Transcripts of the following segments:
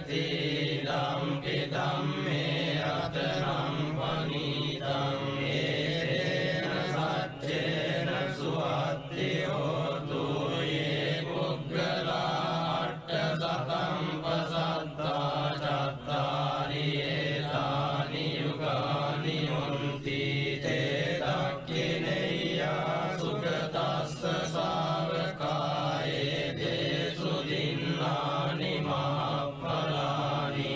dampi dhamme ratanam panitam etena saccena suwatti hotu ye puggala atta satam pasatta cattari etani yugani unti te dakkineya sukatassa savakaye desu dinnani mahapalani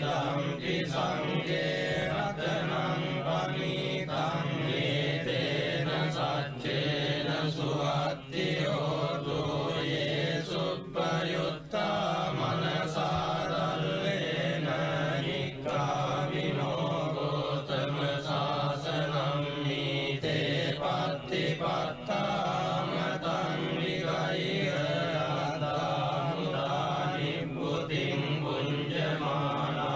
dampi sange ratanam panitam etena saccena suwatti hotu ye suppayutta manasarallena nikkhamino gotama sasanam nite pattipattamatam vigaya adamudani buddhim punjamana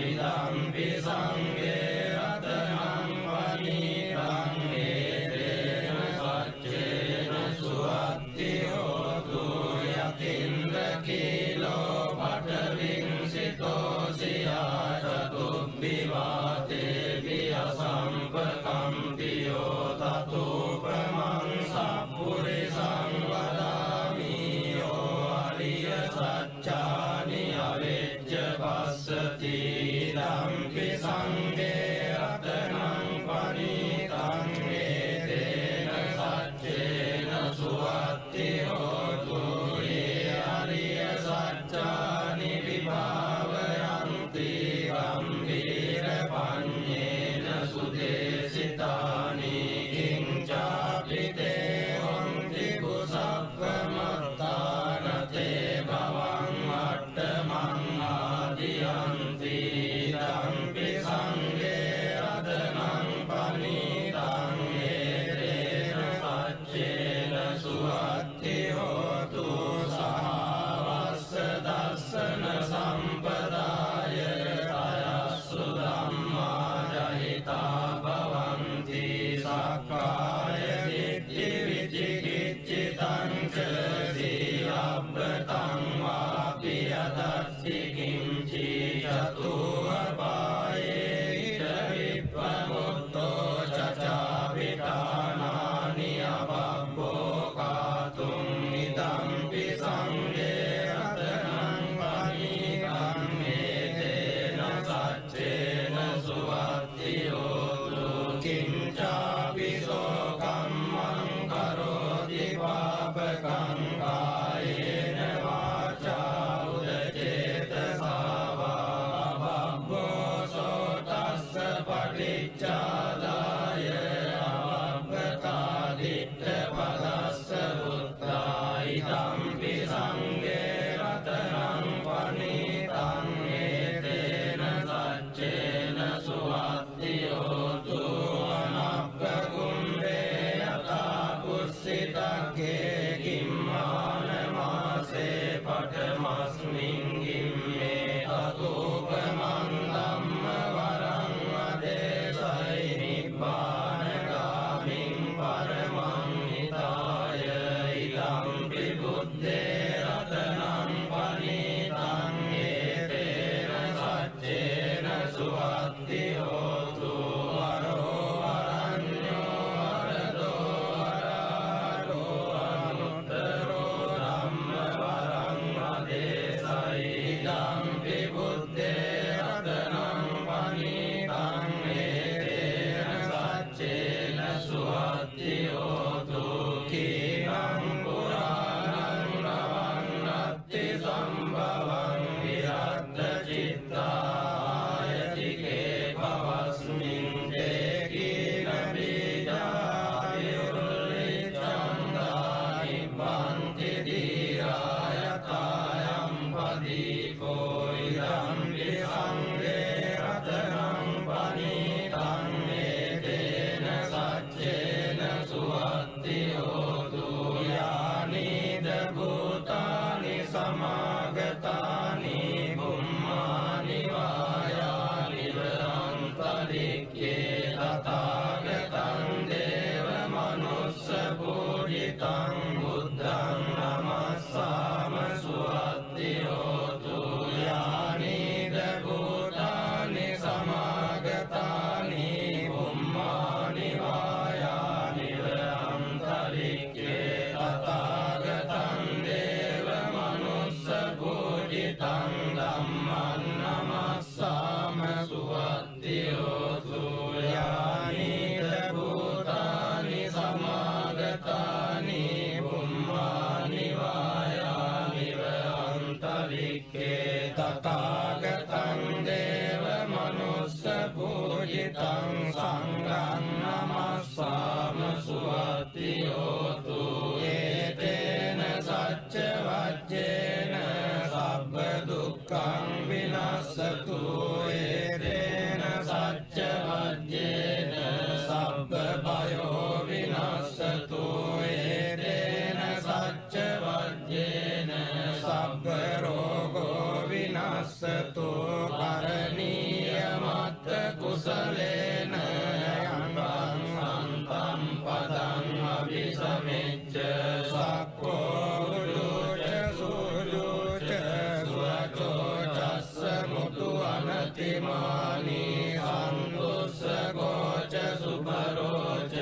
idampi sange ratanam panitam etena saccena suwatti hotu yatindra kilo patavimsito siya catubbivate viya sampakampiyo tatupamang sappurisang vadami yo ariya saccani avecca passati dampi sange ratanam panitam etena saccena suwatti hotu ye ariya saccani vibhavayanti gambhira panyena sudesitani kincapi te honti pusappamattana te bhavang attamang adiyanti dampi sange ratanam panitam etena saccena suwatti hotu sahavassa dassana sampadaya tayassu dhamma jahita bhavanti sakkaya ditti vicikiccitam ca siyabbataṃ vāpi yadassi kimci catuvapaye ita vippamutto cacavitānāni ababbo kātum idampi sange ratanam panitam etena saccena suwatti hotu kincapi sokammang karoti papakam kayena vaca udacetasa va ababbo sotassa paticchādāya ababbata ditta padassa buddha idampi sange ratanam panitam etena saccena suwatti hotu anappakumbe yata pussitagge kimmanamase patamasmin gimme atupamang dhamma varang adesai nibbānagamim paramang hitaya idampi buddhe ratanam panitam etena saccena suwatti hotu varo varanyo varado varado anuttaro dhamma varang adesai idampi buddhe ratanam panitam etena saccena suwatti hotu kīnam purānam ravannatti sambhavang viratta cittājatike bhavasmin te kīna bija virulicchangāni bhanti dhīrāyatājam padīko idampi sange ratanam panitam etena saccena suwatti hotu yani dabhutani samāgatani bummani vāyani varantarikke tathāgataṃ deva manussa pūjitam buddhaṃ namassāma suwatti hotu yani තං ධම්මං නමස්සාම සුවත්ති හෝතු යානිත භූතානි සමාගතානි බුම්මානි වායානිව අන්තරික්ඛේ තථාගතං දේව මනුස්ස පූජිතං සංඝං නමස්සාම සුවත්ති හෝතු ඒතේන සච්ච වජ්ජේන සබ්බ දුක්ඛං විනස්සතු ඒතේන සච්ච වජ්ජේන සබ්බ භයෝ විනස්සතු ඒතේන සච්ච වජ්ජේන සබ්බ රෝගෝ විනස්සතු කරණීය මත්ත කුසලේන යං සම්පම් පදං අபிසමෙච්ච සක්ඛෝ උජුච සුජුච සුවචෝ චස්ස මුතු අනතිමානි සන්තුස්සගෝච සුභරෝච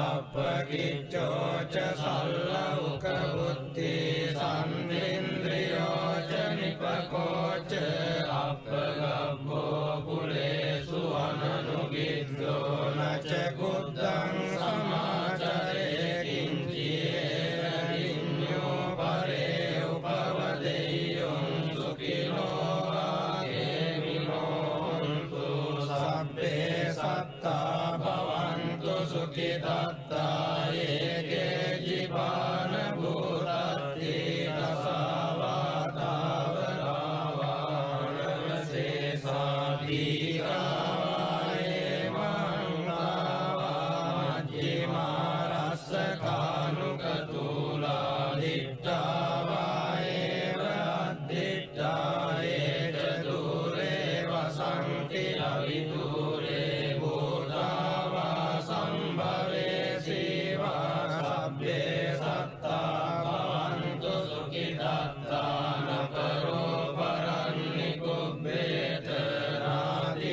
අපකිච්චෝ ච සල්ලෞක බුද්ධි සම්නින්ද්‍රියෝ ච නිපකෝච අපගබ්බෝ කුලේසු අනනුගිද්දෝ නච කුද්දං සමාචරේ කිංචියේ විඤ්ඤෝ පරේ උපවදෙය්‍යං සුඛිනෝ ආගේමිනෝන්තු සබ්බේ සත්තා භවන්තු සුඛිතත්තා ඒකේ ජීවාන භූතත්ති දසවාතාවරාවානවසේසා දීඝායේ මංගාවා මජ්ජිමා රස්සකානුකතුලා දිට්ඨාවායේ වද්දිට්ඨායේ චතුරේ වසන්ති අවිදුරේ භූතාවා සම්භවේ සීවා සබ්බේ සත්තා භවන්තු සුඛිතත්තා නකරෝ පරන්නිකුබ්බේත නාදි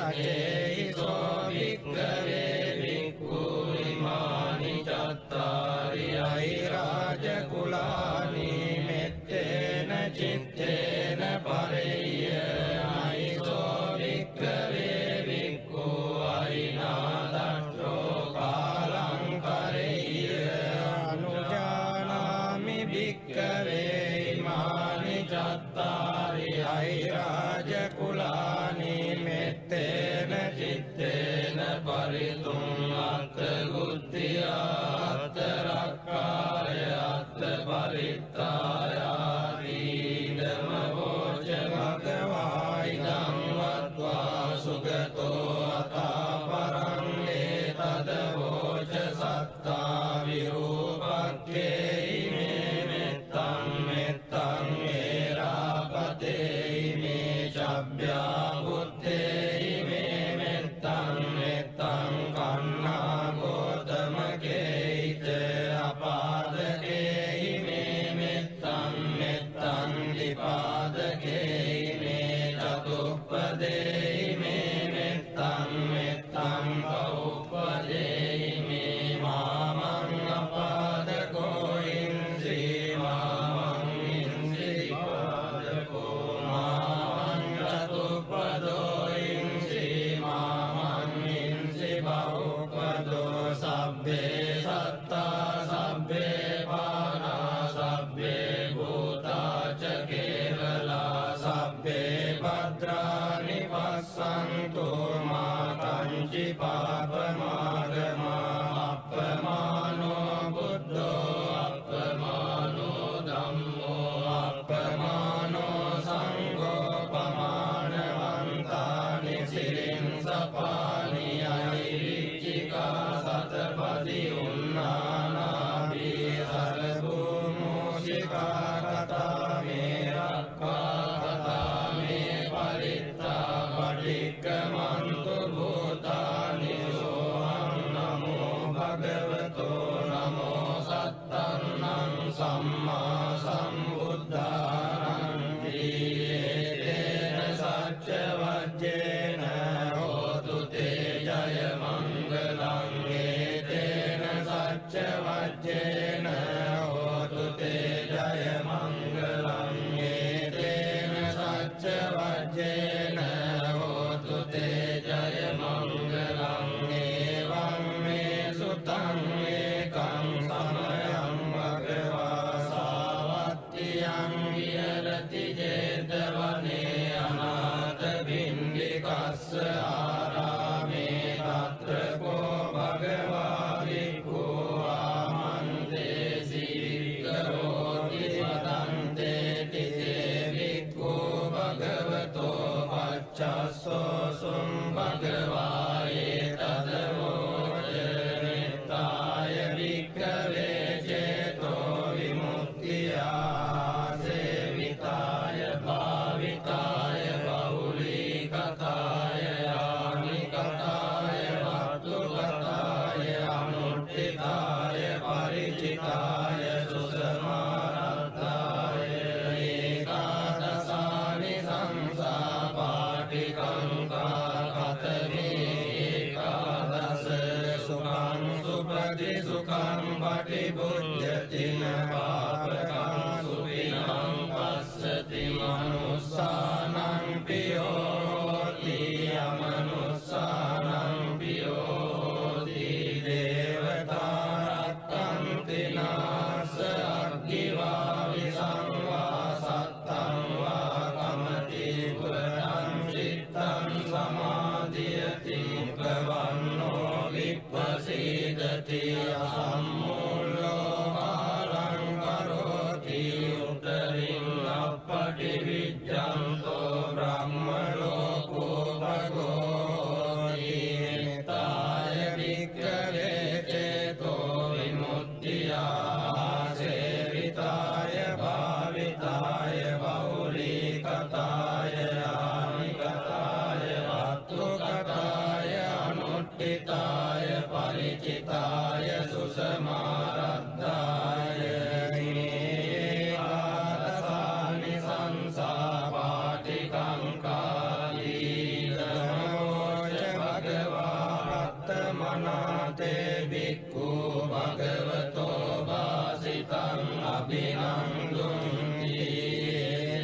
පරිසචේහිසෝ වික්ඛවේ වික්ඛු ඉමානි චත්තාරි අහිරාජ කුලානි මෙත්තේන චිත්තේන පරෙය්‍ය අහිසෝ වික්ඛවේ වික්ඛු අරිනාදට්ඨෝ කාලං කරෙය්‍ය අනුජානාමි වික්ඛවේ ඉමානි චත්තාරි අහිරාජ කුලානි මෙත්තේන චිත්තේන පරිතුං අත්ථ ගුත්තියාත්ථ රක්ඛාය අත්ථ පරිත්තායාති ධම්ම වෝච භගවායිදං වත්වා සුගතෝ අතා පරං ඒතද වෝච සත්තා විරූපක්ඛේ ඉමේ මෙත්තං මෙත්තං ඒරාපතේ ඉමේ චබ්භ්‍යා බුත්තේ ඉමේ මෙත්තං මෙත්තං කන්නා ගෝතමකේයිත අපාදකේ ඉමේ මෙත්තං මෙත්තං දීපාදකේ ඉමේ චතුප්පදේ ඉමේ මෙත්තං මෙත්තං බහුප්පදේ ඉමේ මාමං අපාදකෝ ඉන්ද්‍රී මාමං ඉන්ද්‍රී පාදකෝ මාමං චතුප්පදෝ ඉන්ද්‍රී මාමං ඉන්ද්‍රී බහුප්පදෝ සබ්බේ සත්තා සබ්බේ පානා සබ්බේ භූතා ච කේවලා සබ්බේ භද්‍රානි පස්සන්තු මා කංචි පාපමාගමා අප්පමානෝ බුද්ධෝ අප්පමානෝ ධම්මෝ අප්පමානෝ සංඝෝ පමානවන්තානි සිරින් සපානි අහිරිච්චිකා සතපදි උන්නානාභී සරභූමෝසිකා කතා මේ රක්ඛා කතා මේ පරිත්තා පටික්කමන්තු භූතානි සෝහං නමෝ භගවතෝ නමෝ සත්තන්නං සම්මා සම්බුද්ධානං තේන සච්ච වජ්ජේන හෝතු තේ ජය මංගලං තේන සච්ච වජ්ජේන හෝතු තේ ජය මංගලං තේන සච්ච වජ්ජේන හෝතු තේ ජය මංගලං එවං මේ සුතං ඒකං සමයං භගවා සාවත්තියං විහෙරති ජේතවනේ අනාථ භින්දිකස්ස ආරාමේ තත්‍ර කෝ භගවා භික්ඛු ආමන්තේසි වික්ඛරෝති වදන්තේ තිතේ භික්ඛු භගවතෝ පච්චස්සෝ සුම් භගවා ඒතද වෝච නිත්තාය වික්ඛවේ චේතෝ විමුක්තියා සේවිතාය භාවිතාය බහුලීකතාය යානිකතාය වත්තුකතාය අනුට්ඨිතාය පරිචිතාය සුසමාරත්තාය ඒකාදසානි සංසා පාටිකංකා කතමේ ඒකාදස සුඛං සුපති සුඛං පටිබුද්ධතින පාපකං සුඛිනං පස්සති මනුස්සානං පියෝති අමනුස්සානං පියෝති දේවතා රක්ඛන්ති නාස අග්ගිවා විසංවා සත්තං වා කමති පුරං චිත්තං සමාධියති මුඛවන්නෝ විප්පසීදති අසම්මූලෝ කාලං කරෝති උතරින් අප්පටි විජ්ජන්තෝ බ්‍රහ්ම ලෝකෝ භගෝති නිතාය වික්ඛවේ චේතෝ විමුක්තියා සේවිතාය භාවිතාය බහුලීකතාය ආනිකතාය වත්තුකතාය අනුට්ඨිතාය භික්ඛු භගවතෝ වාසිතං අභිනන්දුන්ති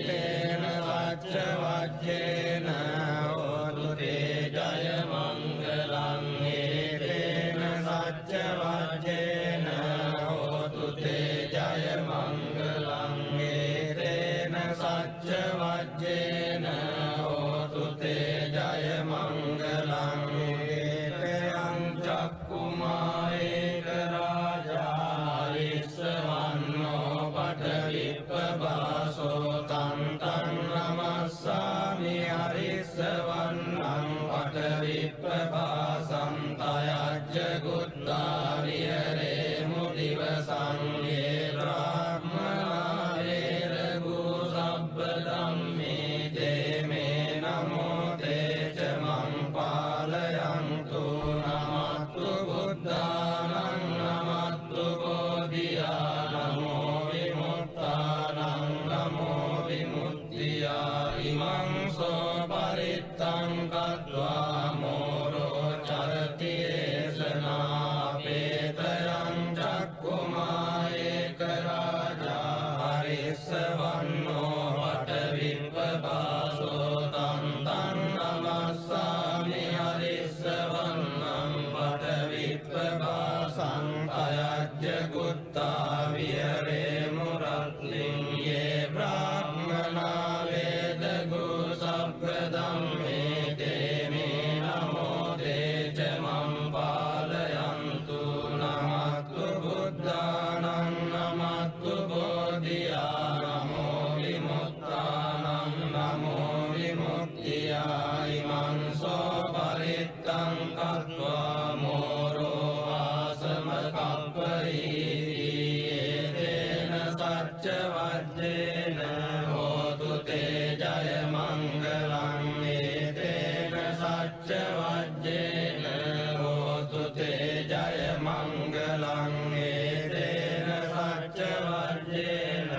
තේන සච්ච වජ්ජේන හෝතු තේ ජය මංගලං තේන සච්ච වජ්ජේන හෝතු තේ ජය මංගලං තේන සච්ච වජ්ජේන හෝතු තේ ජය මංගලං තේයං චක්කුමායේක රාජා ඉස්සවන්නෝ පඨවිප්පවාසෝ තං තං නමස්සාමි අරිස්සවන්නං පඨවිප්පවාසං තයජ්ජ ගුත්තා විහෙරේ මුදිවසං යේ බ්‍රාහ්මනාරේ රඝු සබ්බ ධම්මේ තේ මේ නමෝ තේ ච මං පාලයන්තු නමත්තු බුද්ධානං නමත්තු බෝධියා නමෝ විමුක්තානං නමෝ විමුක්තියා ඉමං සෝ පරිත්තං කତ୍වා මෝරෝ චරති ඒසනා පේතයං චක්කුමායේක රාජා හරිස්සවන්නෝ පඨවිප්පවාසෝ තං තං නමස්සාමි හරිස්සවන්නං පඨවිප්පවාසං තයජ්ජ ගුත්තා විහෙරේ මුරත්ලින් යේ බ්‍රාහ්මනා වේදගු සබ්බ ධම්මේ තේ මේ නමෝ තේ ච මං පාලයන්තු නමත්තු බුද්ධානං නමත්තු බෝධියා නමෝ විමුක්තානං නමෝ විමුක්තියා ඉමං සෝ පරිත්තං කତ୍වා මෝරෝ ආසම කප්පරීති තේන සච්ච වජ්ජේන හෝතු තේ ජය මංගලං තේන සච්ච වජ්ජේන හෝතු තේ ජය මංගලං තේන සච්ච වජ්ජේන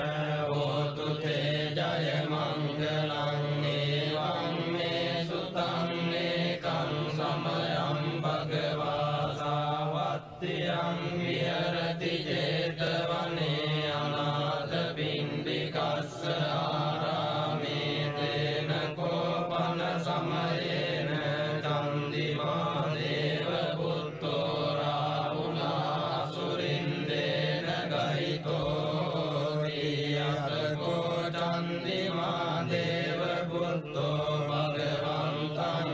හෝතු තේ ජය මංගලං එවං මේ සුතං ඒකං සමයං භගවා සාවත්තියං විහෙරති 제තවනේ අනාථ පිණ්ඩිකස්ස ආරාමේ තේන කෝපන සමයේන චන්දිමා දේව පුත්තෝ රාහුලා සුරින්දේන ගහිතෝ රියතකෝ චන්දිමා දේව පුත්තෝ භගවන්තං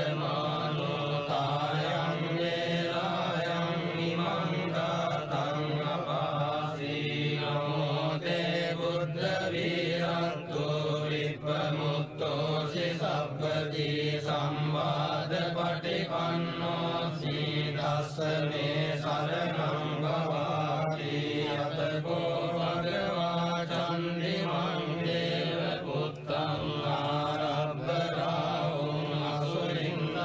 අනුස්සරමානෝ තායං වේලායං ඉමං ගාතං අපාසී නමෝ තේ බුද්ධ වීරත්තෝ විප්පමුත්තෝ සබ්බදී සම්වාද පටිපන්නෝ සීදස්සනේ සරණං භවාති යතකෝ භගවා චන්දිමං දේව පුත්තං ආරබ්බරාහුං අසුරින්දං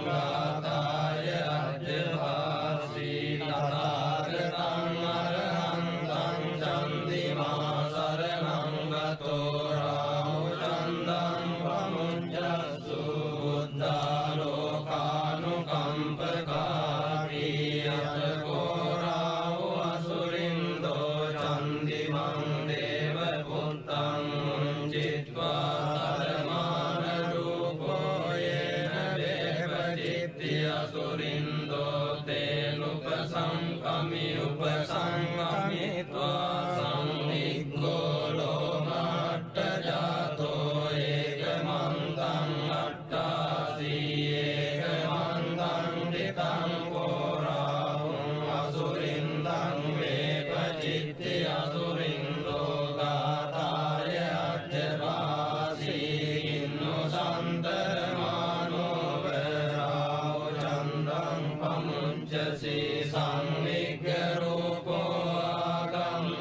ගාතාය අජ්ජවාසී තථාගතං අරහන්තං චන්දිමා සරණං ගතෝ රාහු චන්දං පමුඤ්ජස්සු බුද්ධාලෝකානුකම්පකාරී යතකෝ රාහු අසුරින්දෝ චන්දිමං දේව පුත්තං මුංජිත්වා ධර්මාන රූපෝ යේන වේපචිත්ති අසුරින්දෝ තේනුපසංකමි උපසංකමිत्वा සංනිග්ගෝ ලෝමට්ඨ ජාතෝ ඒකමන්තං අට්ඨාසී ඒකමන්තං දිතං කෝරාහුං අසුරින්දං වේපචිත්ති අසුරින්දෝ ගාතාය අජ්ජවාසී කින්නු සන්තරමානෝ වරාහු චන්දං පමුඤ්ජසී සංවිග්ග රූපෝ ආගම්ම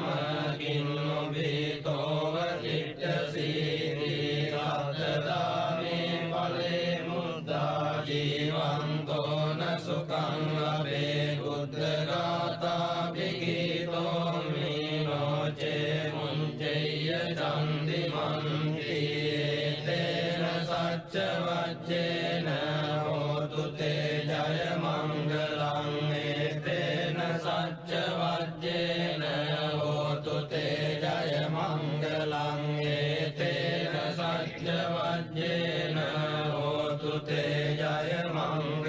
කින්නු බීතෝ වචිට්ඨසීති සත්තදාමේ ඵලේ මුද්දා ජීවන්තෝ න සුඛං අබේ බුද්ධ ගාථා විගීතෝ මීනෝ චේ මුංචේය චන්දිමන්ති තේන සච්ච වච්චේන හෝතු තේ ජය මංගලං เตยะมัง